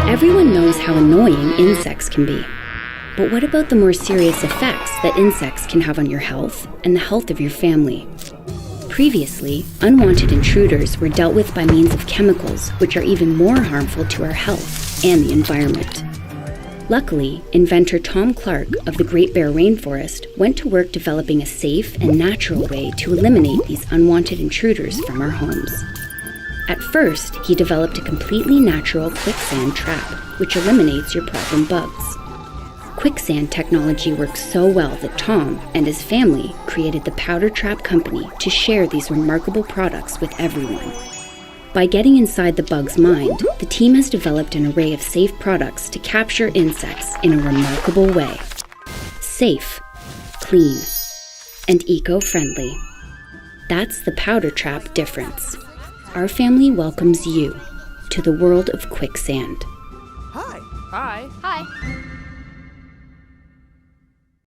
Everyone knows how annoying insects can be. But what about the more serious effects that insects can have on your health and the health of your family? Previously, unwanted intruders were dealt with by means of chemicals which are even more harmful to our health and the environment. Luckily, inventor Tom Clark of the Great Bear Rainforest went to work developing a safe and natural way to eliminate these unwanted intruders from our homes. At first, he developed a completely natural quicksand trap, which eliminates your problem bugs. Quicksand technology works so well that Tom and his family created the Powder Trap Company to share these remarkable products with everyone. By getting inside the bug's mind, the team has developed an array of safe products to capture insects in a remarkable way. Safe, clean, and eco-friendly. That's the Powder Trap difference. Our family welcomes you to the world of quicksand. Hi. Hi. Hi.